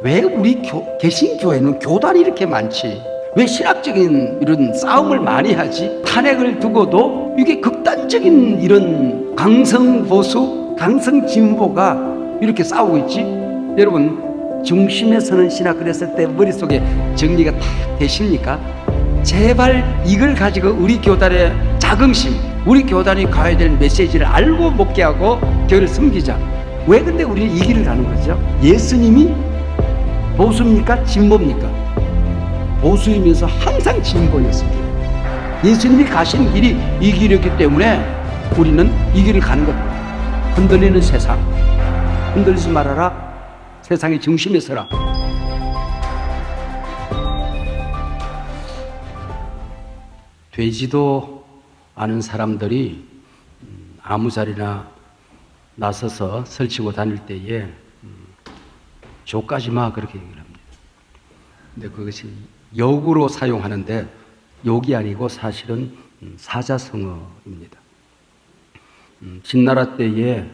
왜 우리 개신교회는 교단이 이렇게 많지? 왜 신학적인 이런 싸움을 많이 하지? 탄핵을 두고도 이게 극단적인 이런 강성 보수, 강성 진보가 이렇게 싸우고 있지? 여러분, 중심에 서는 신학 그랬을 때 머릿속에 정리가 다 되십니까? 제발 이걸 가지고 우리 교단의 자긍심, 우리 교단이 가야 될 메시지를 알고 목회하고 교회를 섬기자. 왜 근데 우리는 이 길을 가는 거죠? 예수님이 보수입니까? 진보입니까? 보수이면서 항상 진보였습니다. 예수님이 가신 길이 이 길이었기 때문에 우리는 이 길을 가는 겁니다. 흔들리는 세상, 흔들리지 말아라. 세상의 중심에 서라. 되지도 않은 사람들이 아무 자리나 나서서 설치고 다닐 때에 족가지 마 그렇게 얘기를 합니다. 근데 그것이 역으로 사용하는데 욕이 아니고 사실은 사자성어입니다. 진나라 때에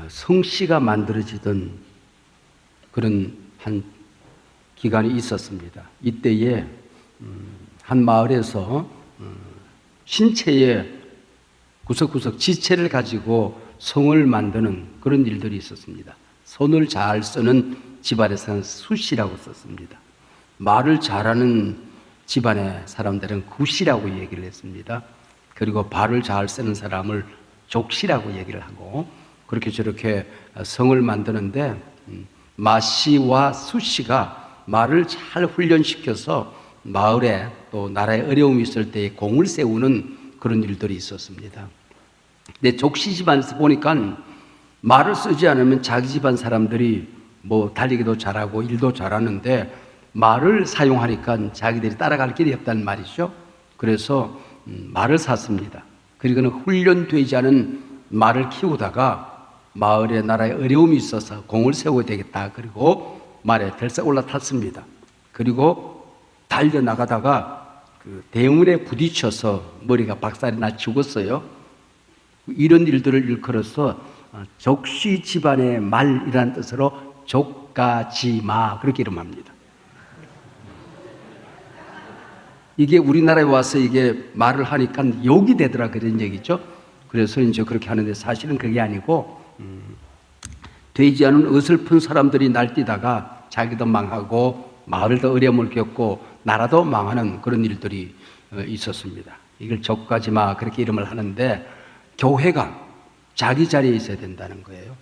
성씨가 만들어지던 그런 한 기간이 있었습니다. 이때에 한 마을에서 신체의 구석구석 지체를 가지고 성을 만드는 그런 일들이 있었습니다. 손을 잘 쓰는 집안에서는 숫이라고 썼습니다. 말을 잘하는 집안의 사람들은 굿이라고 얘기를 했습니다. 그리고 발을 잘 쓰는 사람을 족시라고 얘기를 하고 그렇게 저렇게 성을 만드는데 마씨와 수씨가 말을 잘 훈련시켜서 마을에 또 나라에 어려움이 있을 때에 공을 세우는 그런 일들이 있었습니다. 근데 족시 집안에서 보니까 말을 쓰지 않으면 자기 집안 사람들이 뭐 달리기도 잘하고 일도 잘하는데 말을 사용하니까 자기들이 따라갈 길이 없다는 말이죠. 그래서 말을 샀습니다. 그리고는 훈련되지 않은 말을 키우다가 마을에 나라에 어려움이 있어서 공을 세워야 되겠다. 그리고 말에 들썩 올라탔습니다. 그리고 달려나가다가 그 대문에 부딪혀서 머리가 박살이 나 죽었어요. 이런 일들을 일컬어서 족시 집안의 말이라는 뜻으로 족가지마 그렇게 이름합니다. 이게 우리나라에 와서 이게 말을 하니까 욕이 되더라 그런 얘기죠. 그래서 이제 그렇게 하는데 사실은 그게 아니고 되지 않은 어설픈 사람들이 날뛰다가 자기도 망하고 마을도 어려움을 겪고 나라도 망하는 그런 일들이 있었습니다. 이걸 족가지마 그렇게 이름을 하는데 교회가 자기 자리에 있어야 된다는 거예요.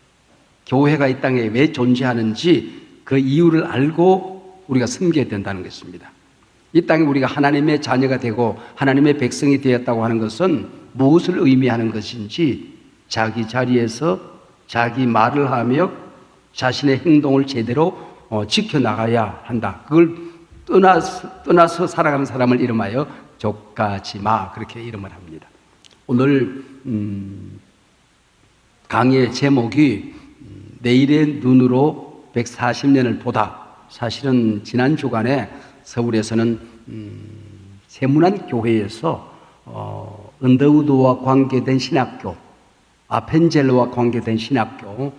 교회가 이 땅에 왜 존재하는지 그 이유를 알고 우리가 섬겨야 된다는 것입니다. 이 땅에 우리가 하나님의 자녀가 되고 하나님의 백성이 되었다고 하는 것은 무엇을 의미하는 것인지 자기 자리에서 자기 말을 하며 자신의 행동을 제대로 지켜나가야 한다. 그걸 떠나서 살아가는 사람을 이름하여 족가지마 그렇게 이름을 합니다. 오늘 강의의 제목이 내일의 눈으로 140년을 보다. 사실은 지난 주간에 서울에서는 세문안 교회에서 언더우드와 관계된 신학교, 아펜젤러와 관계된 신학교,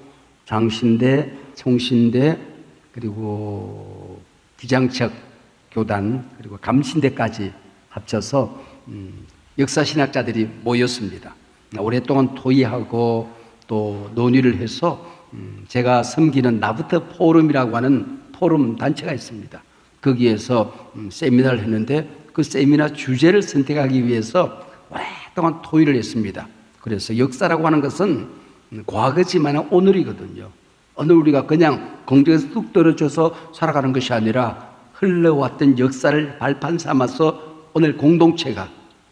장신대, 총신대, 그리고 기장척 교단, 그리고 감신대까지 합쳐서 역사신학자들이 모였습니다. 오랫동안 토의하고 또 논의를 해서 제가 섬기는 나부터 포럼이라고 하는 포럼 단체가 있습니다. 거기에서 세미나를 했는데 그 세미나 주제를 선택하기 위해서 오랫동안 토의를 했습니다. 그래서 역사라고 하는 것은 과거지만 오늘이거든요. 오늘 우리가 그냥 공중에서 뚝 떨어져서 살아가는 것이 아니라 흘러왔던 역사를 발판 삼아서 오늘 공동체가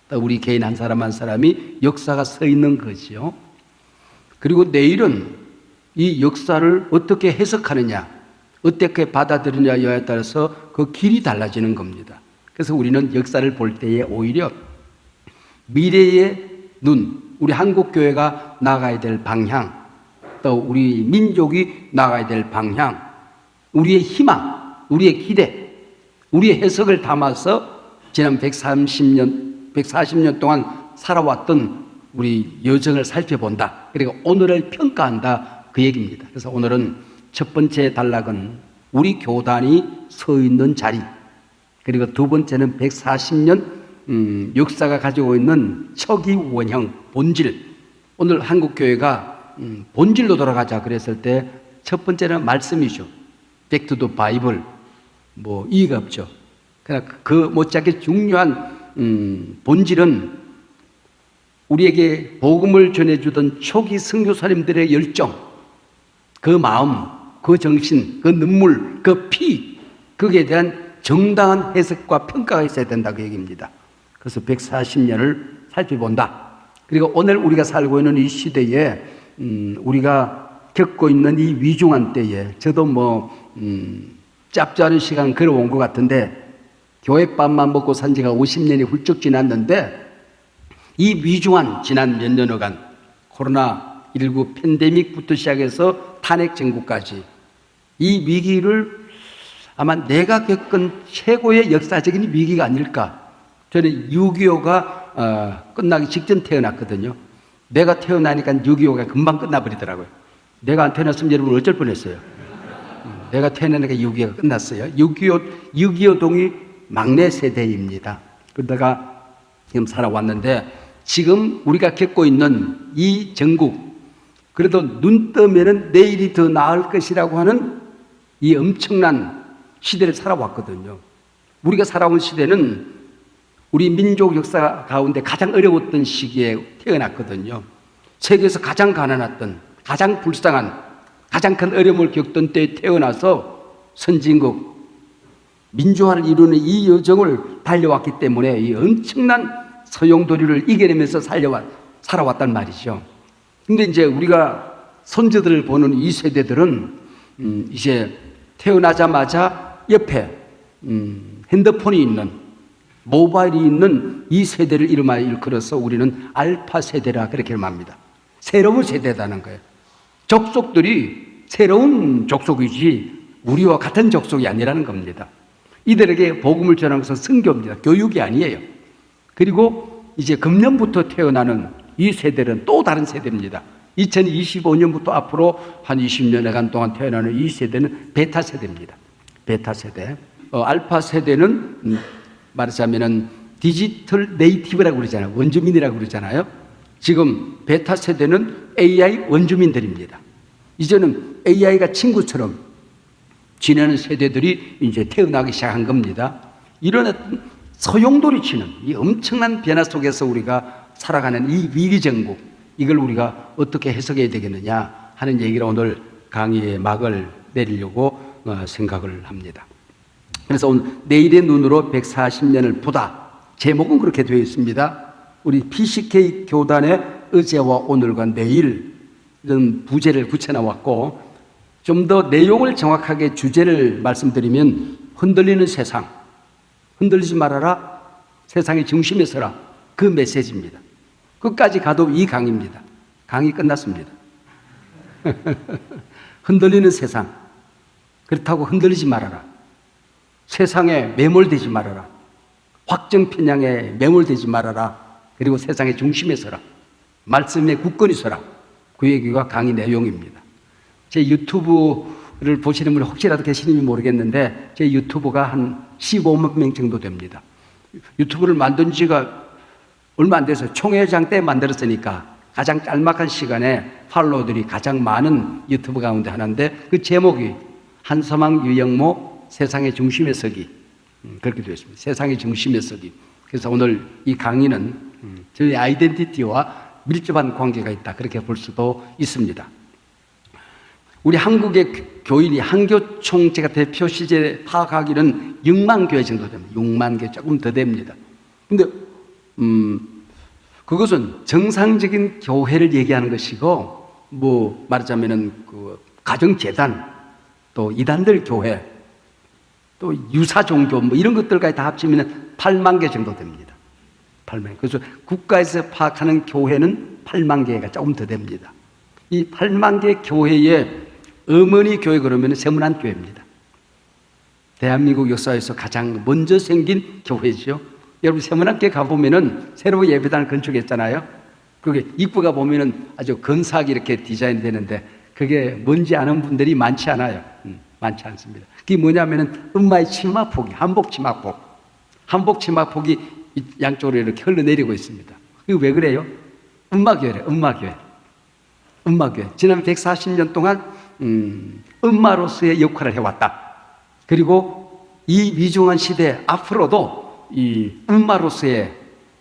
또 우리 개인 한 사람 한 사람이 역사가 서 있는 거죠. 그리고 내일은 이 역사를 어떻게 해석하느냐, 어떻게 받아들이느냐에 따라서 그 길이 달라지는 겁니다. 그래서 우리는 역사를 볼 때에 오히려 미래의 눈, 우리 한국교회가 나가야 될 방향, 또 우리 민족이 나가야 될 방향, 우리의 희망, 우리의 기대, 우리의 해석을 담아서 지난 140년 동안 살아왔던 우리 여정을 살펴본다. 그리고 오늘을 평가한다. 그 얘기입니다. 그래서 오늘은 첫 번째 단락은 우리 교단이 서 있는 자리, 그리고 두 번째는 140년 역사가 가지고 있는 척이 원형, 본질. 오늘 한국교회가 본질로 돌아가자 그랬을 때 첫 번째는 말씀이죠. Back to the Bible. 뭐 이의가 없죠. 그러나 그 못지않게 중요한 본질은 우리에게 복음을 전해주던 초기 선교사님들의 열정, 그 마음, 그 정신, 그 눈물, 그 피, 거기에 대한 정당한 해석과 평가가 있어야 된다 그 얘기입니다. 그래서 140년을 살펴본다. 그리고 오늘 우리가 살고 있는 이 시대에 우리가 겪고 있는 이 위중한 때에 저도 짭짤한 시간 걸어온 것 같은데 교회밥만 먹고 산 지가 50년이 훌쩍 지났는데 이 위중한 지난 몇 년여간 코로나19 팬데믹부터 시작해서 탄핵 정부까지 이 위기를 아마 내가 겪은 최고의 역사적인 위기가 아닐까. 저는 6.25가 끝나기 직전 태어났거든요. 내가 태어나니까 6.25가 금방 끝나버리더라고요. 내가 안 태어났으면 여러분 어쩔 뻔했어요. 내가 태어나니까 6.25가 끝났어요. 6.25 동이 막내 세대입니다. 그러다가 지금 살아왔는데 지금 우리가 겪고 있는 이 전국, 그래도 눈 뜨면은 내일이 더 나을 것이라고 하는 이 엄청난 시대를 살아왔거든요. 우리가 살아온 시대는 우리 민족 역사 가운데 가장 어려웠던 시기에 태어났거든요. 세계에서 가장 가난했던, 가장 불쌍한, 가장 큰 어려움을 겪던 때에 태어나서 선진국, 민주화를 이루는 이 여정을 달려왔기 때문에 이 엄청난 소용돌이를 이겨내면서 살아왔단 말이죠. 근데 이제 우리가 선조들을 보는 이 세대들은 이제 태어나자마자 옆에 핸드폰이 있는, 모바일이 있는 이 세대를 이름하여 일컬어서 우리는 알파 세대라 그렇게 말합니다. 새로운 세대라는 거예요. 족속들이 새로운 족속이지 우리와 같은 족속이 아니라는 겁니다. 이들에게 복음을 전하는 것은 선교입니다. 교육이 아니에요. 그리고 이제 금년부터 태어나는 이 세대는 또 다른 세대입니다. 2025년부터 앞으로 한 20년여간 동안 태어나는 이 세대는 베타 세대입니다. 베타 세대. 알파 세대는 말하자면은 디지털 네이티브라고 그러잖아요. 원주민이라고 그러잖아요. 지금 베타 세대는 AI 원주민들입니다. 이제는 AI가 친구처럼 지내는 세대들이 이제 태어나기 시작한 겁니다. 이런 소용돌이 치는 이 엄청난 변화 속에서 우리가 살아가는 이 위기정국, 이걸 우리가 어떻게 해석해야 되겠느냐 하는 얘기를 오늘 강의의 막을 내리려고 생각을 합니다. 그래서 오늘 내일의 눈으로 140년을 보다, 제목은 그렇게 되어 있습니다. 우리 PCK 교단의 어제와 오늘과 내일 이런 부제를 붙여나왔고, 좀 더 내용을 정확하게 주제를 말씀드리면 흔들리는 세상, 흔들리지 말아라, 세상의 중심에 서라, 그 메시지입니다. 끝까지 가도 이 강의입니다. 강의 끝났습니다. 흔들리는 세상, 그렇다고 흔들리지 말아라, 세상에 매몰되지 말아라, 확정 편향에 매몰되지 말아라, 그리고 세상의 중심에 서라, 말씀에 굳건히 서라, 그 얘기가 강의 내용입니다. 제 유튜브를 보시는 분이 혹시라도 계시는지 모르겠는데 제 유튜브가 한 15만 명 정도 됩니다. 유튜브를 만든 지가 얼마 안 돼서 총회장 때 만들었으니까 가장 짤막한 시간에 팔로워들이 가장 많은 유튜브 가운데 하나인데, 그 제목이 한서망 유영모 세상의 중심에 서기, 그렇게 되어 있습니다. 세상의 중심에 서기. 그래서 오늘 이 강의는 저희 아이덴티티와 밀접한 관계가 있다, 그렇게 볼 수도 있습니다. 우리 한국의 교인이 한교총 제가 대표 시제 파악하기는 6만 교회 정도 됩니다. 6만 개 조금 더 됩니다. 근데 그것은 정상적인 교회를 얘기하는 것이고, 뭐 말하자면은 그 가정재단, 또 이단들 교회, 또 유사 종교 뭐 이런 것들까지 다 합치면 8만 개 정도 됩니다. 8만 개. 그래서 국가에서 파악하는 교회는 8만 개가 조금 더 됩니다. 이 8만 개 교회의 어머니 교회 그러면 세문안교회입니다. 대한민국 역사에서 가장 먼저 생긴 교회죠. 여러분 세문안교회 가보면은 새로 예배당을 건축했잖아요. 그게 입구가 보면은 아주 근사하게 이렇게 디자인 되는데 그게 뭔지 아는 분들이 많지 않아요. 많지 않습니다. 그게 뭐냐면은 엄마의 치마폭이, 한복 치마폭이 양쪽으로 이렇게 흘러내리고 있습니다. 이거 왜 그래요? 엄마교회래, 엄마교회. 지난 140년 동안 엄마로서의 역할을 해왔다. 그리고 이 위중한 시대 앞으로도 이 엄마로서의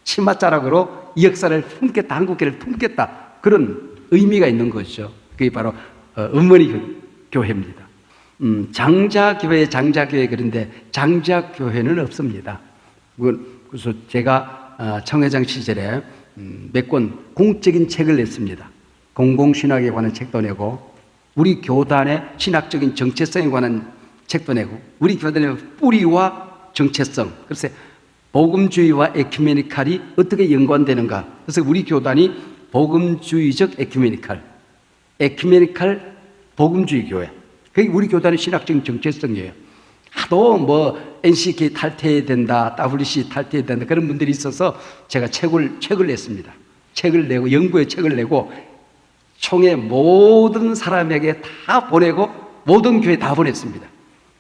치맛자락으로 이 역사를 품겠다, 한국교회를 품겠다, 그런 의미가 있는 것이죠. 그게 바로 어머니 교회입니다. 장자교회, 그런데 장자교회는 없습니다. 그래서 제가 청회장 시절에 몇 권 공적인 책을 냈습니다. 공공신학에 관한 책도 내고, 우리 교단의 신학적인 정체성에 관한 책도 내고, 우리 교단의 뿌리와 정체성, 그래서 복음주의와 에큐메니칼이 어떻게 연관되는가. 그래서 우리 교단이 복음주의적 에큐메니칼 복음주의 교회. 그게 우리 교단의 신학적인 정체성이에요. 하도 뭐 NCK 탈퇴해야 된다, WC 탈퇴해야 된다, 그런 분들이 있어서 제가 책을 냈습니다. 책을 내고, 연구의 책을 내고, 총회 모든 사람에게 다 보내고, 모든 교회 다 보냈습니다.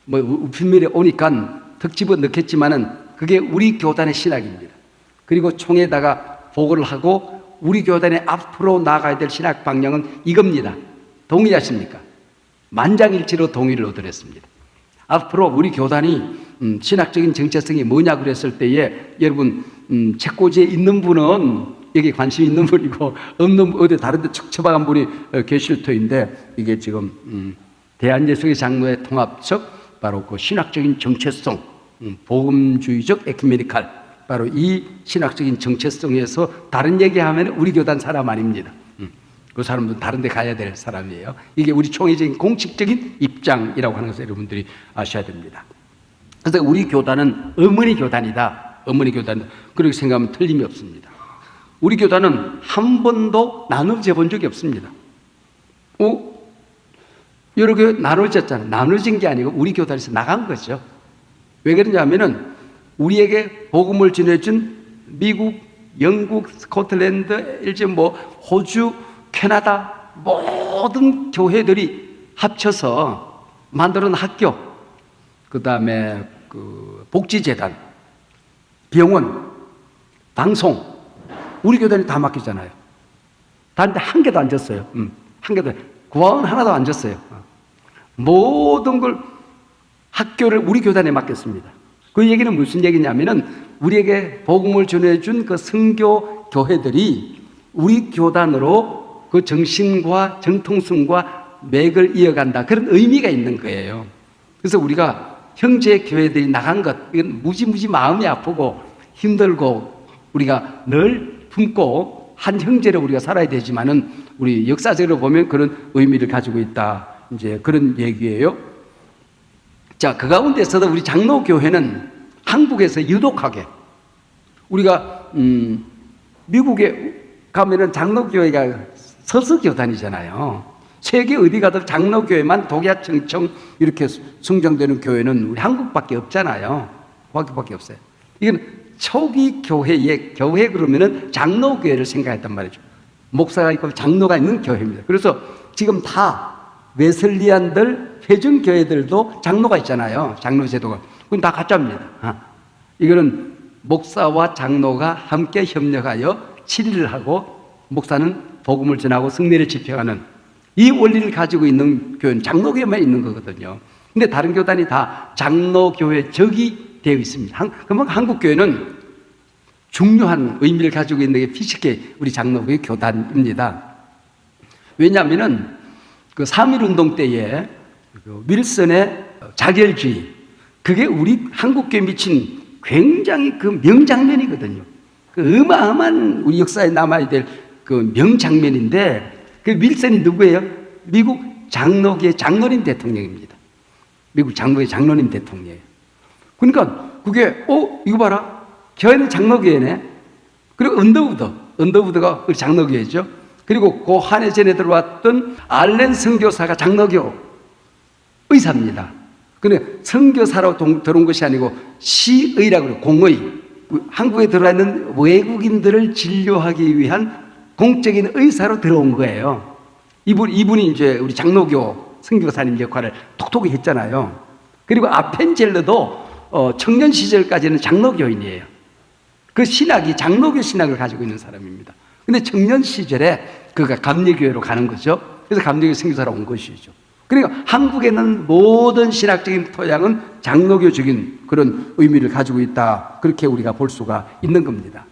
뭐 우편물에 오니까 특집은 넣겠지만은 그게 우리 교단의 신학입니다. 그리고 총회에다가 보고를 하고, 우리 교단의 앞으로 나가야 될 신학 방향은 이겁니다. 동의하십니까? 만장일치로 동의를 얻어냈습니다. 앞으로 우리 교단이 신학적인 정체성이 뭐냐 그랬을 때에, 여러분 책꽂이에 있는 분은 여기 관심 있는 분이고, 없는 어디 다른 데 처박은 분이 계실 터인데, 이게 지금 대한예수교 장로회 통합적 바로 그 신학적인 정체성, 복음주의적 에큐메니칼, 바로 이 신학적인 정체성에서 다른 얘기하면 우리 교단 사람 아닙니다. 그 사람도 다른 데 가야 될 사람이에요. 이게 우리 총회적인 공식적인 입장이라고 하는 것을 여러분들이 아셔야 됩니다. 그래서 우리 교단은 어머니 교단이다. 그렇게 생각하면 틀림이 없습니다. 우리 교단은 한 번도 나눠져 본 적이 없습니다. 여러 개 나눠졌잖아요. 나눠진 게 아니고 우리 교단에서 나간 거죠. 왜 그러냐면은 우리에게 복음을 전해준 미국, 영국, 스코틀랜드, 일제 호주, 캐나다 모든 교회들이 합쳐서 만드는 학교, 그 다음에 복지재단, 병원, 방송, 우리 교단이 다 맡겼잖아요. 다른데 한 개도 안 줬어요. 한 개도, 구하원 하나도 안 줬어요. 모든 걸 학교를 우리 교단에 맡겼습니다. 그 얘기는 무슨 얘기냐면은, 우리에게 복음을 전해준 그 선교 교회들이 우리 교단으로 그 정신과 정통성과 맥을 이어간다, 그런 의미가 있는 거예요. 그래서 우리가 형제 교회들이 나간 것, 이건 무지무지 마음이 아프고 힘들고 우리가 늘 품고 한 형제로 우리가 살아야 되지만은, 우리 역사적으로 보면 그런 의미를 가지고 있다, 이제 그런 얘기예요. 자, 그 가운데서도 우리 장로교회는 한국에서 유독하게, 우리가 미국에 가면은 장로교회가 서수교단이잖아요. 세계 어디 가도 장로교회만 독야청청 이렇게 숭정되는 교회는 우리 한국밖에 없잖아요. 거기밖에 없어요. 이건 초기 교회 그러면은 장로교회를 생각했단 말이죠. 목사가 있고 장로가 있는 교회입니다. 그래서 지금 다 웨슬리안들, 회중교회들도 장로가 있잖아요. 장로제도가. 그건 다 가짜입니다. 이거는 목사와 장로가 함께 협력하여 치리를 하고, 목사는 복음을 전하고 승리를 집행하는 이 원리를 가지고 있는 교회는 장로교회만 있는 거거든요. 근데 다른 교단이 다 장로교회적이 되어 있습니다. 그러면 한국교회는 중요한 의미를 가지고 있는 게 피식계 우리 장로교회 교단입니다. 왜냐하면은 그 3.1운동 때에 윌슨의 자결주의, 그게 우리 한국교회에 미친 굉장히 그 명장면이거든요. 그 어마어마한 우리 역사에 남아야 될 그 명장면인데, 그 윌슨이 누구예요? 미국 장로교회 장로님 대통령입니다. 미국 장로교회 장로님 대통령이에요. 그러니까 그게 이거 봐라, 교회는 장로교회네. 그리고 언더우드가 우리 장로교회죠. 그리고 그 한해 전에 들어왔던 알렌 선교사가 장로교 의사입니다. 근데 선교사로 들어온 것이 아니고 시의라고 그래요. 공의. 한국에 들어와 있는 외국인들을 진료하기 위한 공적인 의사로 들어온 거예요. 이분이 이제 우리 장로교 선교사님 역할을 톡톡히 했잖아요. 그리고 아펜젤러도 청년 시절까지는 장로교인이에요. 그 신학이 장로교 신학을 가지고 있는 사람입니다. 근데 청년 시절에 그가 감리교회로 가는 거죠. 그래서 감리교회 선교사로 온 것이죠. 그러니까 한국에는 모든 신학적인 토양은 장로교적인 그런 의미를 가지고 있다. 그렇게 우리가 볼 수가 있는 겁니다.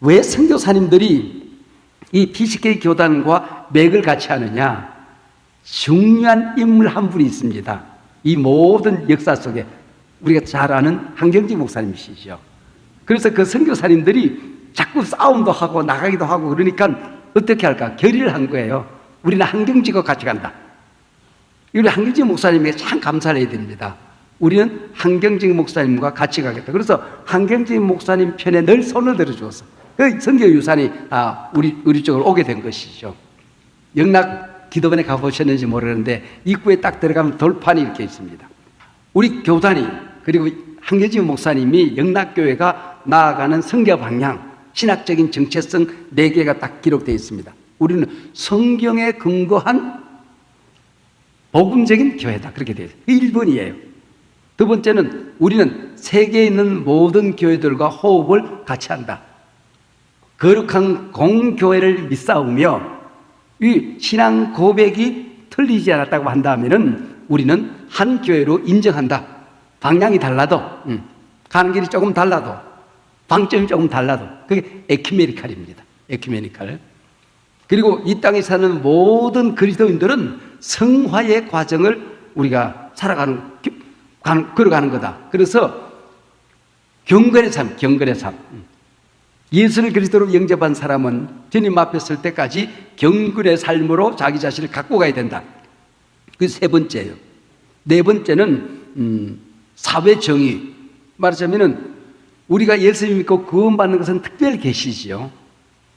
왜 선교사님들이 이 PCK 교단과 맥을 같이 하느냐? 중요한 인물 한 분이 있습니다. 이 모든 역사 속에 우리가 잘 아는 한경직 목사님이시죠. 그래서 그 선교사님들이 자꾸 싸움도 하고 나가기도 하고 그러니까 어떻게 할까? 결의를 한 거예요. 우리는 한경직과 같이 간다. 우리 한경직 목사님에게 참 감사를 해야 됩니다. 우리는 한경직 목사님과 같이 가겠다. 그래서 한경직 목사님 편에 늘 손을 들어주었어. 그 선교 유산이 우리 쪽으로 오게 된 것이죠. 영락 기도원에 가보셨는지 모르는데 입구에 딱 들어가면 돌판이 이렇게 있습니다. 우리 교단이 그리고 한경직 목사님이 영락교회가 나아가는 선교 방향, 신학적인 정체성 4개가 딱 기록되어 있습니다. 우리는 성경에 근거한 복음적인 교회다. 그렇게 되어 있어요. 1번이에요. 두 번째는 우리는 세계에 있는 모든 교회들과 호흡을 같이 한다. 거룩한 공교회를 믿사오며 이 신앙 고백이 틀리지 않았다고 한다면 우리는 한 교회로 인정한다. 방향이 달라도 가는 길이 조금 달라도 방점이 조금 달라도 그게 에큐메니칼입니다. 에큐메니칼. 그리고 이 땅에 사는 모든 그리스도인들은 성화의 과정을 우리가 걸어가는 거다. 그래서 경건의 삶, 경건의 삶. 예수를 그리스도로 영접한 사람은 주님 앞에 설 때까지 경건의 삶으로 자기 자신을 갖고 가야 된다. 그 세 번째예요. 네 번째는 사회 정의. 말하자면은 우리가 예수를 믿고 구원받는 것은 특별 계시지요.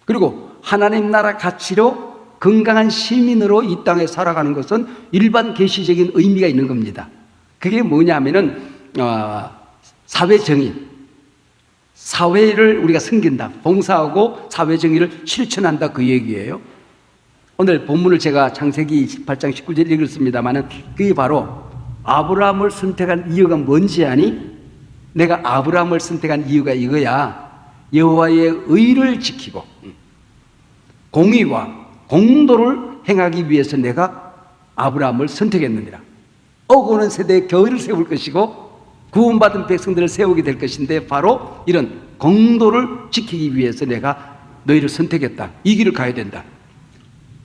그리고 하나님 나라 가치로 건강한 시민으로 이 땅에 살아가는 것은 일반 계시적인 의미가 있는 겁니다. 그게 뭐냐면은 사회 정의. 사회를 우리가 섬긴다. 봉사하고 사회 정의를 실천한다. 그 얘기예요. 오늘 본문을 제가 창세기 28장 19절 읽었습니다만은 그게 바로 아브라함을 선택한 이유가 뭔지 아니? 내가 아브라함을 선택한 이유가 이거야. 여호와의 의를 지키고 공의와 공도를 행하기 위해서 내가 아브라함을 선택했느니라. 오고는 세대에 교회를 세울 것이고 구원받은 백성들을 세우게 될 것인데 바로 이런 공도를 지키기 위해서 내가 너희를 선택했다. 이 길을 가야 된다.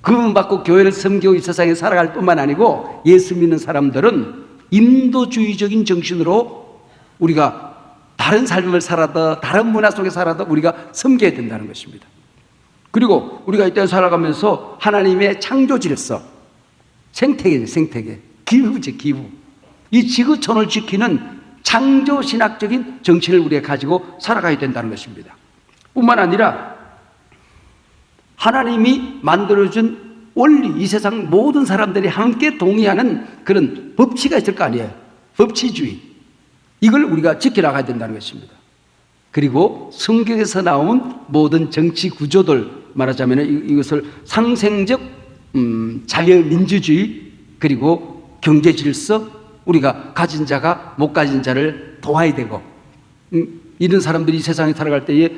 구원받고 교회를 섬기고 이 세상에 살아갈 뿐만 아니고 예수 믿는 사람들은 인도주의적인 정신으로 우리가 다른 삶을 살아도 다른 문화 속에 살아도 우리가 섬겨야 된다는 것입니다. 그리고 우리가 이때 살아가면서 하나님의 창조 질서, 생태계, 기후지, 기후. 이 지구촌을 지키는 창조 신학적인 정신을 우리가 가지고 살아가야 된다는 것입니다. 뿐만 아니라 하나님이 만들어준 원리, 이 세상 모든 사람들이 함께 동의하는 그런 법치가 있을 거 아니에요. 법치주의. 이걸 우리가 지켜나가야 된다는 것입니다. 그리고 성경에서 나온 모든 정치 구조들, 말하자면 이것을 상생적 자유민주주의, 그리고 경제 질서, 우리가 가진 자가 못 가진 자를 도와야 되고 이런 사람들이 이 세상에 살아갈 때에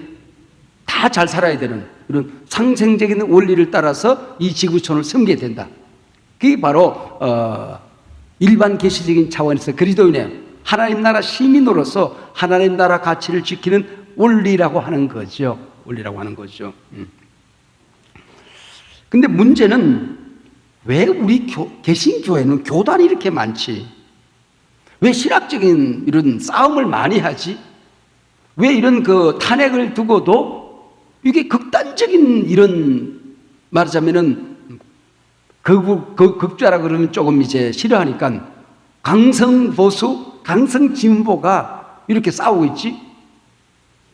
다 잘 살아야 되는 이런 상생적인 원리를 따라서 이 지구촌을 섬겨야 된다. 그게 바로 일반 계시적인 차원에서 그리스도인의 하나님 나라 시민으로서 하나님 나라 가치를 지키는 원리라고 하는 거죠. 원리라고 하는 거죠. 근데 문제는 왜 우리 개신교회는 교단이 이렇게 많지? 왜 신학적인 이런 싸움을 많이 하지? 왜 이런 그 탄핵을 두고도 이게 극단적인 이런 말하자면은 극좌라 그러면 조금 이제 싫어하니까 강성 보수, 강성 진보가 이렇게 싸우고 있지?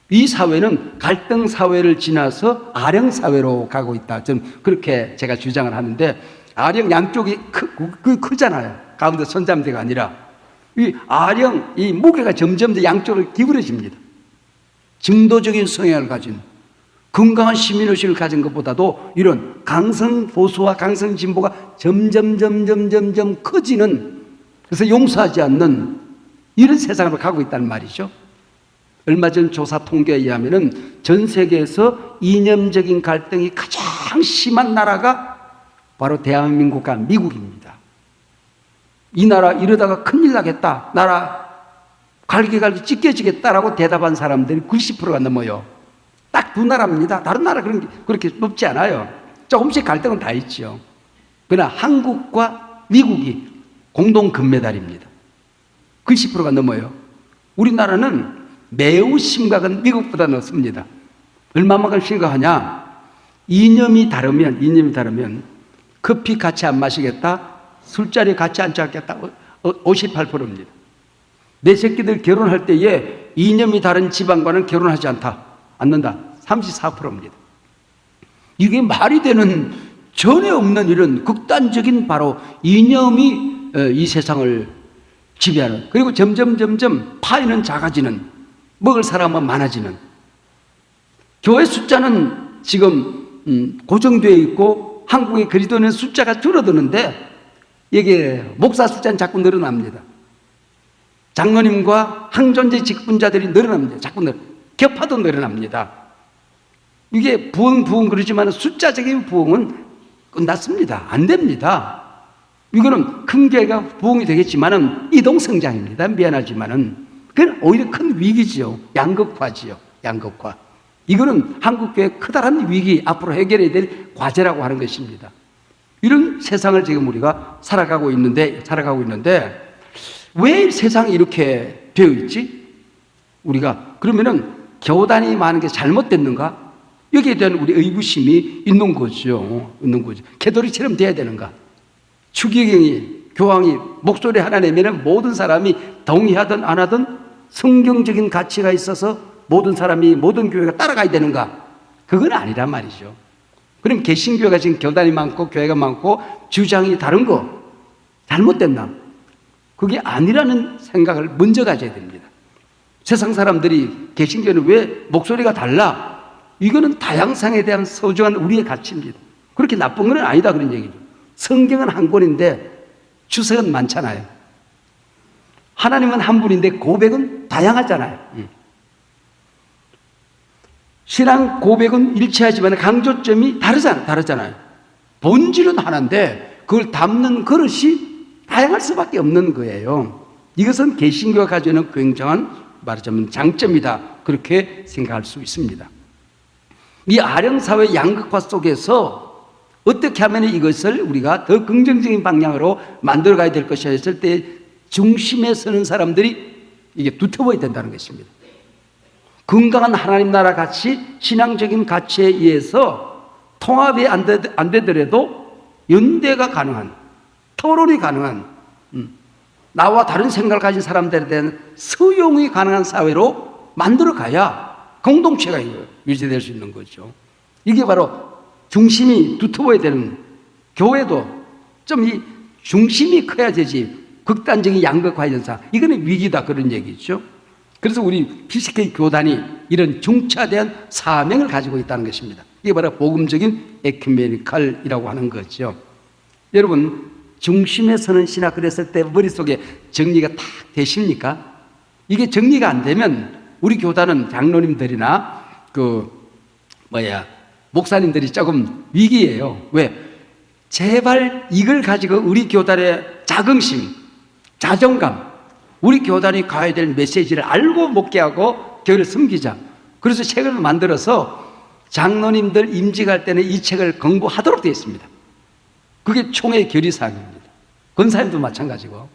이 사회는 갈등 사회를 지나서 아령 사회로 가고 있다. 저는 그렇게 제가 주장을 하는데 아령 양쪽이 크잖아요. 가운데 손잡대가 아니라 이 아령, 이 무게가 점점 더 양쪽으로 기울어집니다. 중도적인 성향을 가진 건강한 시민의식을 가진 것보다도 이런 강성 보수와 강성 진보가 점점 커지는, 그래서 용서하지 않는 이런 세상으로 가고 있다는 말이죠. 얼마 전 조사 통계에 의하면 전 세계에서 이념적인 갈등이 가장 심한 나라가 바로 대한민국과 미국입니다. 이 나라 이러다가 큰일 나겠다, 나라 갈기갈기 찢겨지겠다라고 대답한 사람들이 90%가 넘어요. 딱 두 나라입니다. 다른 나라 그렇게 높지 않아요. 조금씩 갈등은 다 있죠. 그러나 한국과 미국이 공동 금메달입니다. 90%가 넘어요. 우리나라는 매우 심각한, 미국보다 높습니다. 얼마만큼 심각하냐? 이념이 다르면 커피 같이 안 마시겠다, 술자리 같이 앉지 않겠다, 58%입니다. 내 새끼들 결혼할 때에 이념이 다른 집안과는 결혼하지 않는다, 34%입니다. 이게 말이 되는, 전혀 없는 이런 극단적인 바로 이념이 이 세상을 지배하는, 그리고 점점 파이는 작아지는, 먹을 사람은 많아지는. 교회 숫자는 지금 고정되어 있고 한국의 그리스도인의 숫자가 줄어드는데 이게 목사 숫자는 자꾸 늘어납니다. 장로님과 항존재 직분자들이 늘어납니다. 자꾸 격파도 늘어납니다. 이게 부흥 그러지만 숫자적인 부흥은 끝났습니다. 안 됩니다. 이거는 큰 교회가 부흥이 되겠지만은 이동성장입니다. 미안하지만은 그건 오히려 큰 위기지요. 양극화지요. 양극화. 이거는 한국교회의 커다란 위기, 앞으로 해결해야 될 과제라고 하는 것입니다. 이런 세상을 지금 우리가 살아가고 있는데 왜 세상이 이렇게 되어 있지? 우리가 그러면은 교단이 많은 게 잘못됐는가? 여기에 대한 우리 의구심이 있는 거죠. 개돌이처럼 돼야 되는가? 추기경이, 교황이 목소리 하나 내면 모든 사람이 동의하든 안 하든 성경적인 가치가 있어서 모든 사람이, 모든 교회가 따라가야 되는가? 그건 아니란 말이죠. 그럼 개신교회가 지금 교단이 많고 교회가 많고 주장이 다른 거 잘못됐나? 그게 아니라는 생각을 먼저 가져야 됩니다. 세상 사람들이 개신교회는 왜 목소리가 달라? 이거는 다양성에 대한 소중한 우리의 가치입니다. 그렇게 나쁜 건 아니다, 그런 얘기죠. 성경은 한 권인데 주석은 많잖아요. 하나님은 한 분인데 고백은 다양하잖아요. 신앙 고백은 일치하지만 강조점이 다르잖아요. 본질은 하나인데 그걸 담는 그릇이 다양할 수밖에 없는 거예요. 이것은 개신교가 가지고 있는 굉장한, 말하자면 장점이다, 그렇게 생각할 수 있습니다. 이 아령사회 양극화 속에서 어떻게 하면 이것을 우리가 더 긍정적인 방향으로 만들어가야 될 것이냐 했을 때 중심에 서는 사람들이 이게 두터워야 된다는 것입니다. 건강한 하나님 나라 가치, 신앙적인 가치에 의해서 통합이 안 되더라도 연대가 가능한, 토론이 가능한, 나와 다른 생각을 가진 사람들에 대한 수용이 가능한 사회로 만들어 가야 공동체가 유지될 수 있는 거죠. 이게 바로 중심이 두터워야 되는, 교회도 좀 이 중심이 커야 되지, 극단적인 양극화 현상, 이거는 위기다, 그런 얘기죠. 그래서 우리 PCK 교단이 이런 중차대한 사명을 가지고 있다는 것입니다. 이게 바로 복음적인 에큐메니칼이라고 하는 거죠. 여러분, 중심에 서는 신학 그랬을 때 머릿속에 정리가 딱 되십니까? 이게 정리가 안 되면 우리 교단은 장로님들이나 목사님들이 조금 위기예요. 왜? 제발 이걸 가지고 우리 교단의 자긍심, 자존감, 우리 교단이 가야 될 메시지를 알고 목회하고 교회를 섬기자. 그래서 책을 만들어서 장로님들 임직할 때는 이 책을 공부하도록 되어 있습니다. 그게 총회 결의사항입니다. 권사님도 마찬가지고,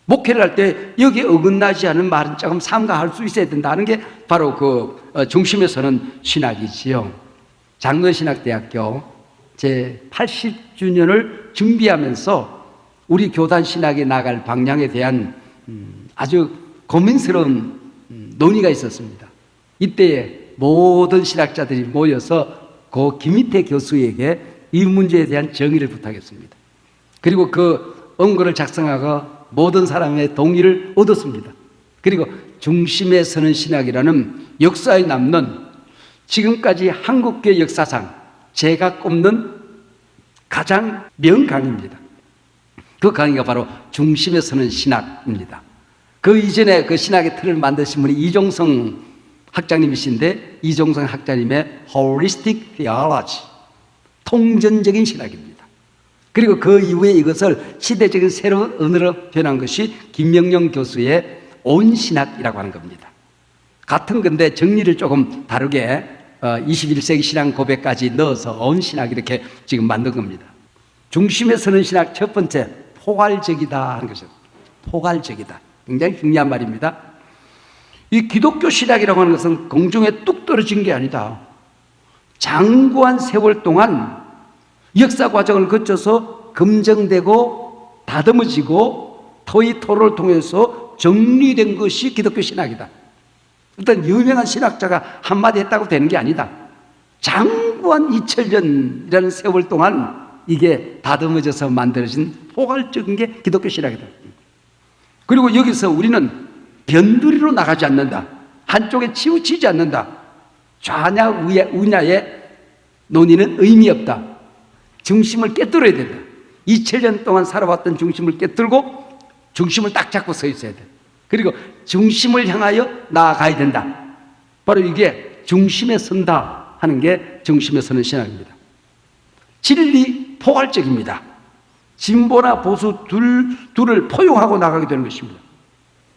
목회를 할 때 여기에 어긋나지 않은 말은 조금 삼가할 수 있어야 된다는 게 바로 중심에 서는 신학이지요. 장로신학대학교 제 80주년을 준비하면서 우리 교단 신학에 나갈 방향에 대한 아주 고민스러운 논의가 있었습니다. 이때에 모든 신학자들이 모여서 고 김희태 교수에게 이 문제에 대한 정의를 부탁했습니다. 그리고 그 언거를 작성하고 모든 사람의 동의를 얻었습니다. 그리고 중심에 서는 신학이라는 역사에 남는 지금까지 한국교회 역사상 제가 꼽는 가장 명강입니다. 그 강의가 바로 중심에 서는 신학입니다. 그 이전에 그 신학의 틀을 만드신 분이 이종성 학장님이신데, 이종성 학장님의 Holistic Theology, 통전적인 신학입니다. 그리고 그 이후에 이것을 시대적인 새로운 언어로 변한 것이 김명영 교수의 온신학이라고 하는 겁니다. 같은 건데 정리를 조금 다르게 21세기 신앙 고백까지 넣어서 온신학 이렇게 지금 만든 겁니다. 중심에 서는 신학 첫 번째, 포괄적이다 하는 것이죠. 포괄적이다. 굉장히 중요한 말입니다. 이 기독교 신학이라고 하는 것은 공중에 뚝 떨어진 게 아니다. 장구한 세월 동안 역사 과정을 거쳐서 검증되고 다듬어지고 토의 토론을 통해서 정리된 것이 기독교 신학이다. 어떤 유명한 신학자가 한마디 했다고 되는 게 아니다. 장구한 2000년이라는 세월 동안 이게 다듬어져서 만들어진 포괄적인 게 기독교 신학이다. 그리고 여기서 우리는 변두리로 나가지 않는다. 한쪽에 치우치지 않는다. 좌냐 우냐의 논의는 의미 없다. 중심을 깨뜨려야 된다. 2000년 동안 살아왔던 중심을 깨뜨리고 중심을 딱 잡고 서 있어야 돼. 그리고 중심을 향하여 나아가야 된다. 바로 이게 중심에 선다 하는 게 중심에 서는 신학입니다. 진리 포괄적입니다. 진보나 보수 둘을 포용하고 나가게 되는 것입니다.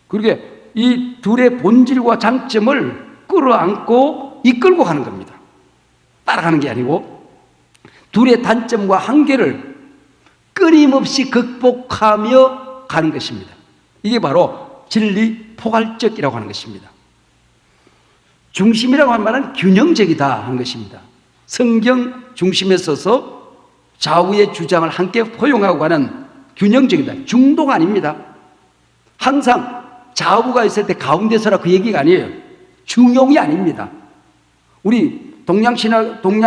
그러게 이 둘의 본질과 장점을 끌어안고 이끌고 가는 겁니다. 따라가는 게 아니고 둘의 단점과 한계를 끊임없이 극복하며 가는 것입니다. 이게 바로 진리 포괄적이라고 하는 것입니다. 중심이라고 하는 말은 균형적이다 하는 것입니다. 성경 중심에 서서 좌우의 주장을 함께 포용하고 가는 균형적이다. 중도가 아닙니다. 항상 좌우가 있을 때 가운데 서라 그 얘기가 아니에요. 중용이 아닙니다. 우리 동양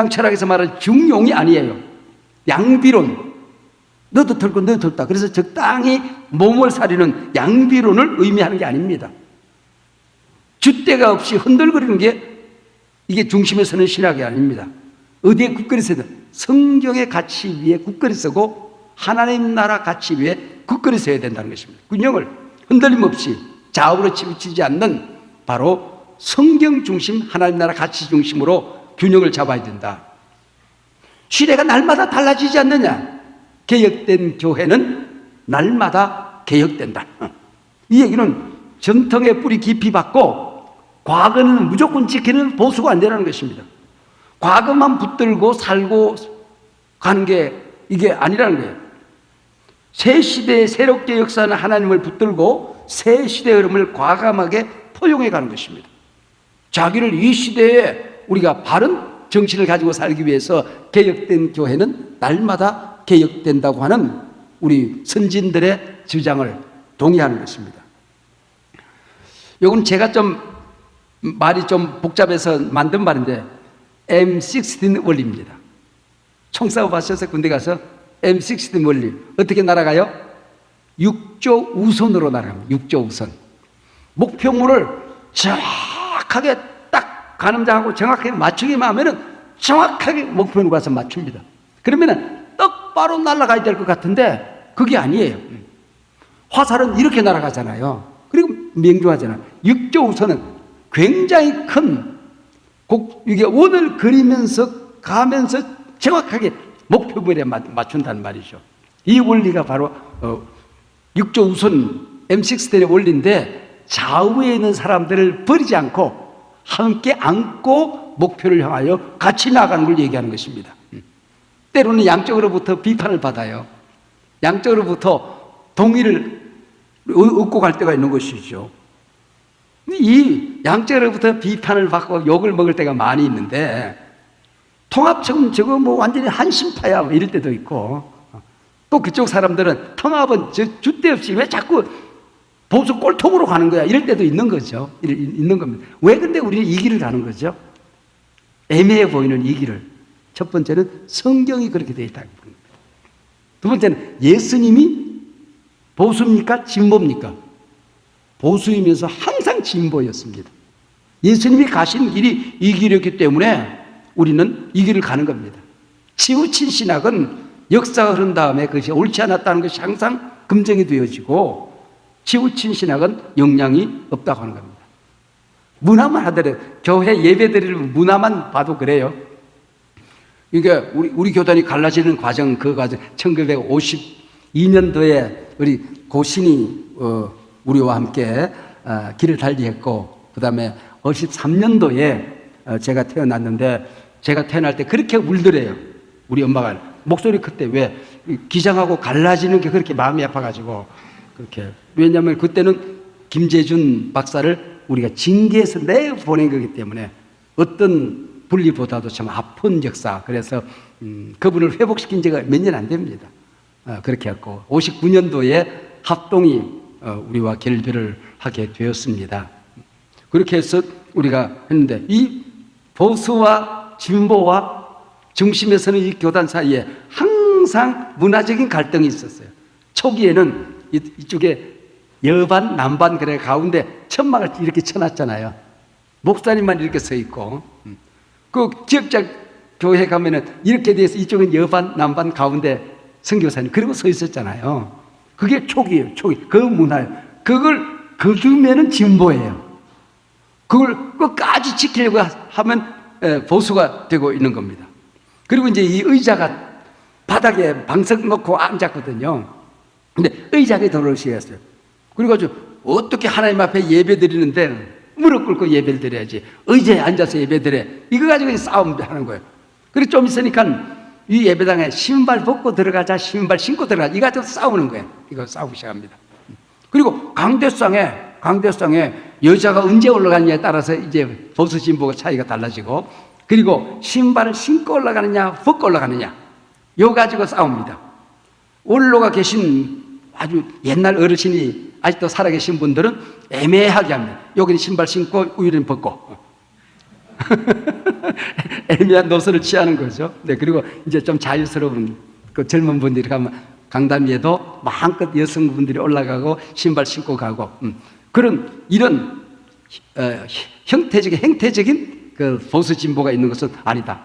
철학에서 말하는 중용이 아니에요. 양비론. 너도 털고 너도 털다. 그래서 적당히 몸을 사리는 양비론을 의미하는 게 아닙니다. 줏대가 없이 흔들거리는 게 이게 중심에 서는 신학이 아닙니다. 어디에 굳건히 서야 돼? 성경의 가치 위에 굳건히 서고 하나님 나라 가치 위에 굳건히 서야 된다는 것입니다. 균형을 흔들림 없이 좌우로 치우치지 않는 바로 성경 중심, 하나님 나라 가치 중심으로 균형을 잡아야 된다. 시대가 날마다 달라지지 않느냐? 개혁된 교회는 날마다 개혁된다. 이 얘기는 전통의 뿌리 깊이 받고 과거는 무조건 지키는 보수가 안 되라는 것입니다. 과거만 붙들고 살고 가는 게 이게 아니라는 거예요. 새 시대의 새롭게 역사하는 하나님을 붙들고 새 시대의 흐름을 과감하게 포용해 가는 것입니다. 자기를 이 시대에 우리가 바른 정신을 가지고 살기 위해서 개혁된 교회는 날마다 개혁된다고 하는 우리 선진들의 주장을 동의하는 것입니다. 이건 제가 좀 말이 좀 복잡해서 만든 말인데 M16 원리입니다. 총 싸워 봤어요? 군대 가서 M16 원리 어떻게 날아가요? 6조 우선으로 날아갑니다. 6조 우선. 목표물을 정확하게 딱 가늠장하고 정확하게 맞추기만 하면은 정확하게 목표물 가서 맞춥니다. 그러면은 똑바로 날아가야 될 것 같은데 그게 아니에요. 화살은 이렇게 날아가잖아요. 그리고 명중하잖아요. 6조 우선은 굉장히 큰 이게 원을 그리면서 가면서 정확하게 목표물에 맞춘다는 말이죠. 이 원리가 바로 6조 우선 M16의 원리인데 좌우에 있는 사람들을 버리지 않고 함께 안고 목표를 향하여 같이 나가는 걸 얘기하는 것입니다. 때로는 양쪽으로부터 비판을 받아요. 양쪽으로부터 동의를 얻고 갈 때가 있는 것이죠. 이 양쪽으로부터 비판을 받고 욕을 먹을 때가 많이 있는데 통합청은 저거 뭐 완전히 한심파야 뭐 이럴 때도 있고 또 그쪽 사람들은 통합은 줏대 없이 왜 자꾸 보수 꼴통으로 가는 거야 이럴 때도 있는 거죠. 있는 겁니다. 왜 근데 우리는 이 길을 가는 거죠? 애매해 보이는 이 길을. 첫 번째는 성경이 그렇게 되어 있다고 봅니다. 두 번째는 예수님이 보수입니까? 진보입니까? 보수이면서 항상 진보였습니다. 예수님이 가신 길이 이 길이었기 때문에 우리는 이 길을 가는 겁니다. 치우친 신학은 역사가 흐른 다음에 그것이 옳지 않았다는 것이 항상 검증이 되어지고, 치우친 신학은 영향이 없다고 하는 겁니다. 문화만 하더라도, 교회 예배 드리는 문화만 봐도 그래요. 그러니까 우리 교단이 갈라지는 과정, 그 과정, 1952년도에 우리 고신이 우리와 함께 길을 달리했고, 그 다음에 53년도에 제가 태어났는데, 제가 태어날 때 그렇게 울더래요. 우리 엄마가 목소리 클 때 왜 기장하고 갈라지는 게 그렇게 마음이 아파가지고 그렇게. 왜냐하면 그때는 김재준 박사를 우리가 징계해서 내보낸 거기 때문에 어떤 분리보다도 참 아픈 역사. 그래서 그분을 회복시킨 지가 몇 년 안 됩니다. 그렇게 했고 59년도에 합동이 우리와 결별을 하게 되었습니다. 그렇게 해서 우리가 했는데, 이 보수와 진보와 중심에 서는 이 교단 사이에 항상 문화적인 갈등이 있었어요. 초기에는 이쪽에 여반, 남반, 그래 가운데 천막을 이렇게 쳐놨잖아요. 목사님만 이렇게 서 있고, 그 지역적 교회 가면은 이렇게 돼서 이쪽은 여반, 남반, 가운데 선교사님 그리고 서 있었잖아요. 그게 초기예요. 초기. 그 문화예요. 그걸 거두면은 진보예요. 그걸 끝까지 지키려고 하면 보수가 되고 있는 겁니다. 그리고 이제 이 의자가 바닥에 방석 놓고 앉았거든요. 근데 의자가 더러우시겠어요. 그래가지고 어떻게 하나님 앞에 예배 드리는데 무릎 꿇고 예배를 드려야지, 의자에 앉아서 예배 드려, 이거 가지고 싸움 하는 거예요. 그리고 좀 있으니까 이 예배당에 신발 벗고 들어가자, 신발 신고 들어가자, 이거 가지고 싸우는 거예요. 이거 싸우기 시작합니다. 그리고 강대상에 여자가 언제 올라가느냐에 따라서 이제 보수 진보가 차이가 달라지고, 그리고 신발을 신고 올라가느냐 벗고 올라가느냐, 이거 가지고 싸웁니다. 원로가 계신 아주 옛날 어르신이 아직도 살아계신 분들은 애매하게 합니다. 여기는 신발 신고 위는 벗고 애매한 노선을 취하는 거죠. 네, 그리고 이제 좀 자유스러운 그 젊은 분들이 가면 강담위에도 마음껏 여성분들이 올라가고 신발 신고 가고, 그런 이런 행태적인 그 보수 진보가 있는 것은 아니다.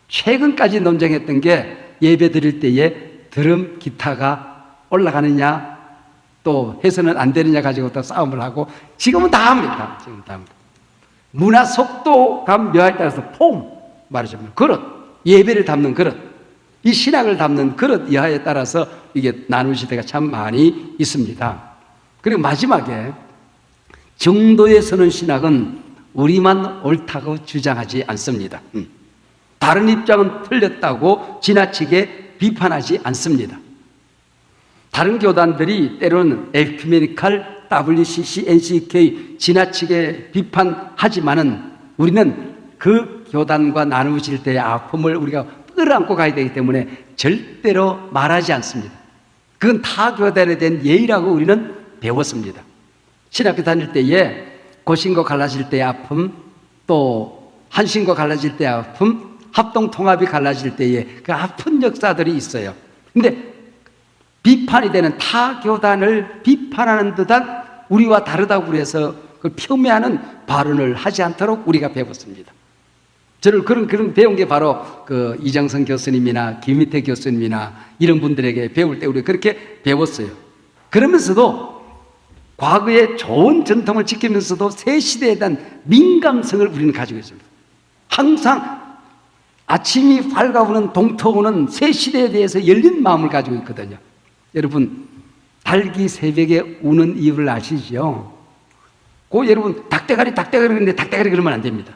최근까지 논쟁했던 게 예배 드릴 때에 드럼, 기타가 올라가느냐 또 해서는 안 되느냐 가지고 또 싸움을 하고, 지금은 다 합니다. 지금 다 합니다. 문화 속도감 묘에 따라서 폼, 말하자면 그릇, 예배를 담는 그릇, 이 신학을 담는 그릇 이하에 따라서 이게 나누실 때가 참 많이 있습니다. 그리고 마지막에 정도에 서는 신학은 우리만 옳다고 주장하지 않습니다. 다른 입장은 틀렸다고 지나치게 비판하지 않습니다. 다른 교단들이 때로는 에큐메니칼, WCC, NCK 지나치게 비판하지만은 우리는 그 교단과 나누실 때의 아픔을 우리가 끌어안고 가야 되기 때문에 절대로 말하지 않습니다. 그건 타 교단에 대한 예의라고 우리는 배웠습니다. 신학교 다닐 때에 고신과 갈라질 때의 아픔, 또 한신과 갈라질 때의 아픔, 합동통합이 갈라질 때에 그 아픈 역사들이 있어요. 근데 비판이 되는 타 교단을 비판하는 듯한 우리와 다르다고 그래서 그걸 폄훼하는 발언을 하지 않도록 우리가 배웠습니다. 저를 그런 배운 게 바로 그 이정선 교수님이나 김희태 교수님이나 이런 분들에게 배울 때 우리가 그렇게 배웠어요. 그러면서도 과거의 좋은 전통을 지키면서도 새 시대에 대한 민감성을 우리는 가지고 있습니다. 항상 아침이 밝아오는 동토오는 새 시대에 대해서 열린 마음을 가지고 있거든요. 여러분, 닭이 새벽에 우는 이유를 아시죠? 그 여러분 닭대가리 그러는데 닭대가리 그러면 안 됩니다.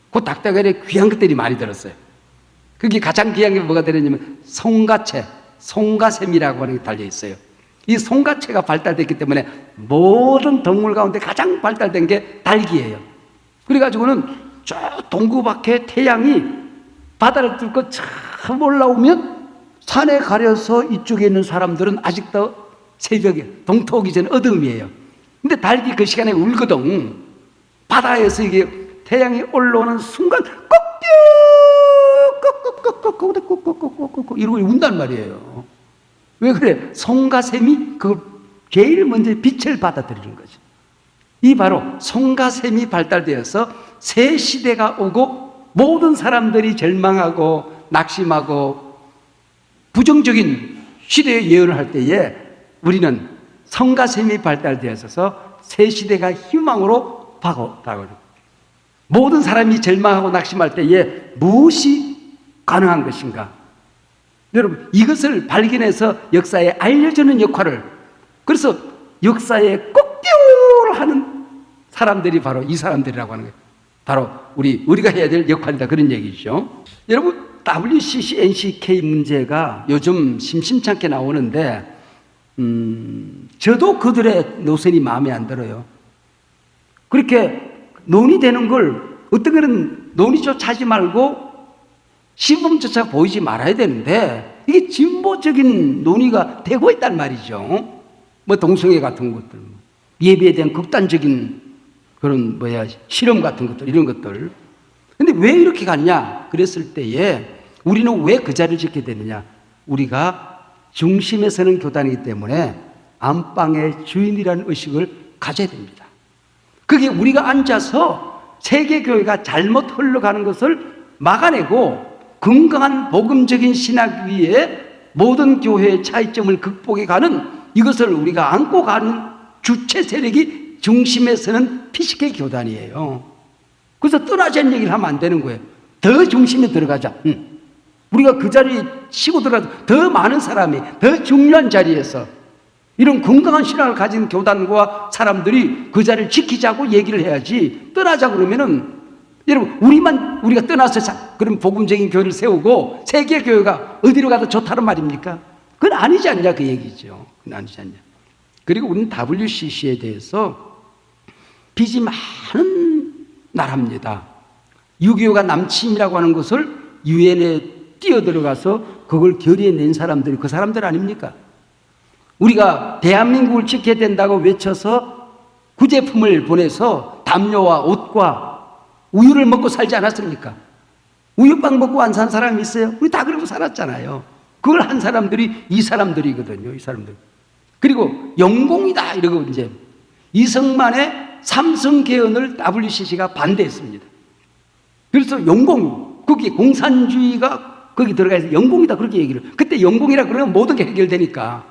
그 닭대가리에 귀한 것들이 많이 들었어요. 그게 가장 귀한 게 뭐가 들었냐면 송가채, 송가샘이라고 하는 게 달려 있어요. 이 송가채가 발달됐기 때문에 모든 동물 가운데 가장 발달된 게 닭이에요. 그래가지고는 저 동구 밖에 태양이 바다를 뚫고 참 올라오면 산에 가려서 이쪽에 있는 사람들은 아직도 새벽에 동토 오기 전에 어둠이에요. 근데 닭이 그 시간에 울거든. 바다에서 이게 태양이 올라오는 순간 꼭꼭 이러고 운단 말이에요. 왜 그래? 송과 샘이 그 제일 먼저 빛을 받아들이는 거죠. 이 바로 성가셈이 발달되어서 새 시대가 오고 모든 사람들이 절망하고 낙심하고 부정적인 시대의 예언을 할 때에 우리는 성가셈이 발달되어서 새 시대가 희망으로 다가오는, 모든 사람이 절망하고 낙심할 때에 무엇이 가능한 것인가? 여러분, 이것을 발견해서 역사에 알려주는 역할을, 그래서 역사에 꼭대우를 하는 사람들이 바로 이 사람들이라고 하는 거예요. 바로 우리가 해야 될 역할이다, 그런 얘기죠. 여러분, WCC, NCK 문제가 요즘 심심찮게 나오는데 저도 그들의 노선이 마음에 안 들어요. 그렇게 논의되는 걸 어떤 거는 논의조차 하지 말고 시범조차 보이지 말아야 되는데 이게 진보적인 논의가 되고 있단 말이죠. 뭐 동성애 같은 것들, 예배에 대한 극단적인 그런 실험 같은 것들, 이런 것들. 근데 왜 이렇게 갔냐? 그랬을 때에 우리는 왜 그 자리를 지켜야 되느냐? 우리가 중심에 서는 교단이기 때문에 안방의 주인이라는 의식을 가져야 됩니다. 그게 우리가 앉아서 세계교회가 잘못 흘러가는 것을 막아내고 건강한 복음적인 신학 위에 모든 교회의 차이점을 극복해 가는, 이것을 우리가 안고 가는 주체 세력이 중심에 서는 PCK 교단이에요. 그래서 떠나자는 얘기를 하면 안 되는 거예요. 더 중심에 들어가자. 우리가 그 자리에 치고 들어가서 더 많은 사람이 더 중요한 자리에서 이런 건강한 신앙을 가진 교단과 사람들이 그 자리를 지키자고 얘기를 해야지, 떠나자 그러면은 여러분, 우리가 떠나서 그럼 복음적인 교회를 세우고 세계교회가 어디로 가도 좋다는 말입니까? 그건 아니지 않냐, 그 얘기죠. 그건 아니지 않냐. 그리고 우리는 WCC에 대해서 빚이 많은 나라입니다. 6.25가 남침이라고 하는 것을 유엔에 뛰어들어가서 그걸 결의해낸 사람들이 그 사람들 아닙니까? 우리가 대한민국을 지켜야 된다고 외쳐서 구제품을 보내서 담요와 옷과 우유를 먹고 살지 않았습니까? 우유빵 먹고 안 산 사람이 있어요? 우리 다 그러고 살았잖아요. 그걸 한 사람들이 이 사람들이거든요. 이 사람들. 그리고 영공이다 이러고 이제 이승만의 삼성 개헌을 WCC가 반대했습니다. 그래서 영공, 거기 공산주의가 거기 들어가 있어 영공이다 그렇게 얘기를. 그때 영공이라 그러면 모든 게 해결되니까.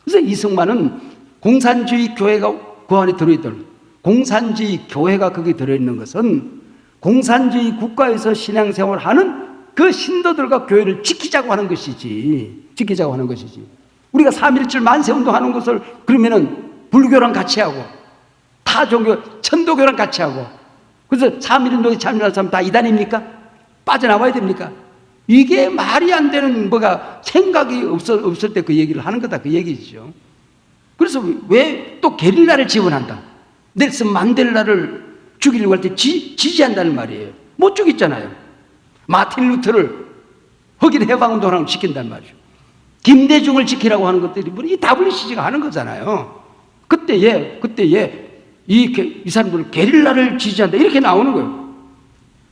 그래서 이승만은 공산주의 교회가 그 안에 들어있던, 공산주의 교회가 거기 들어있는 것은 공산주의 국가에서 신앙생활을 하는 그 신도들과 교회를 지키자고 하는 것이지. 지키자고 하는 것이지. 우리가 3.1절 만세운동 하는 것을 그러면은 불교랑 같이 하고 타 종교, 천도교랑 같이 하고, 그래서 3.1운동에 참여한 사람 다 이단입니까? 빠져나와야 됩니까? 이게 말이 안 되는 생각이 없을 때 그 얘기를 하는 거다, 그 얘기죠. 그래서 왜 또 게릴라를 지원한다? 넬슨 만델라를 죽이려고 할 때 지지한다는 말이에요. 못 죽였잖아요. 마틴 루터를 흑인 해방운동을 시킨단 말이죠. 김대중을 지키라고 하는 것들이 이 WCC가 하는 거잖아요. 그때에 이 사람들은 게릴라를 지지한다 이렇게 나오는 거예요.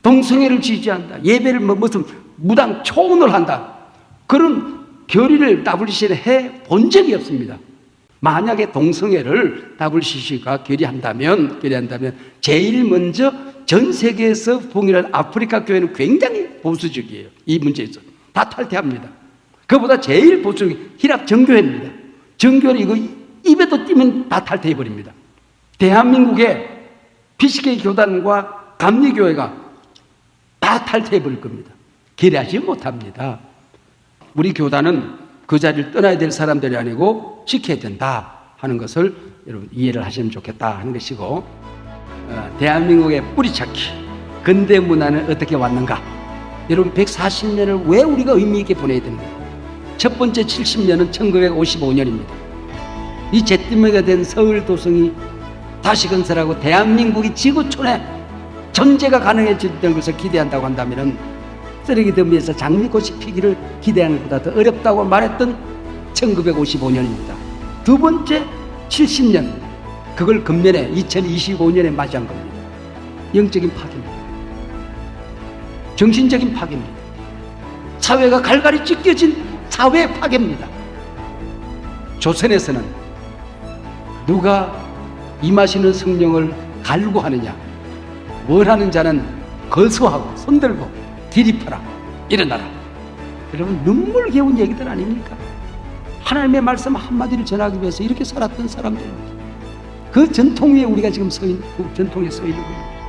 동성애를 지지한다, 예배를 무슨 무당 초혼을 한다, 그런 결의를 WCC는 해본 적이 없습니다. 만약에 동성애를 WCC가 결의한다면 제일 먼저 전 세계에서 봉인한 아프리카 교회는 굉장히 보수적이에요. 이 문제에서 다 탈퇴합니다. 그보다 제일 보수적인 히랍 정교회입니다. 정교회는 이거 입에도 띄면 다 탈퇴해버립니다. 대한민국의 PCK 교단과 감리교회가 다 탈퇴해버릴 겁니다. 결의하지 못합니다. 우리 교단은 그 자리를 떠나야 될 사람들이 아니고 지켜야 된다 하는 것을 여러분 이해를 하시면 좋겠다 하는 것이고, 대한민국의 뿌리찾기, 근대 문화는 어떻게 왔는가? 여러분 140년을 왜 우리가 의미 있게 보내야 되는가? 첫 번째 70년은 1955년입니다. 이 잿더미가 된 서울 도성이 다시 건설하고 대한민국이 지구촌에 전제가 가능해지는 것을 기대한다고 한다면 쓰레기 더미에서 장미꽃이 피기를 기대하는 것보다 더 어렵다고 말했던 1955년입니다. 두 번째 70년, 그걸 근면에 2025년에 맞이한 겁니다. 영적인 파괴입니다. 정신적인 파괴입니다. 사회가 갈갈이 찢겨진 사회 파괴입니다. 조선에서는 누가 임하시는 성령을 갈구하느냐? 뭘 하는 자는 거수하고 손들고 디립하라, 일어나라. 여러분, 눈물겨운 얘기들 아닙니까? 하나님의 말씀 한마디를 전하기 위해서 이렇게 살았던 사람들, 그 전통 위에 우리가 지금 그 전통에 서 있는 거예요.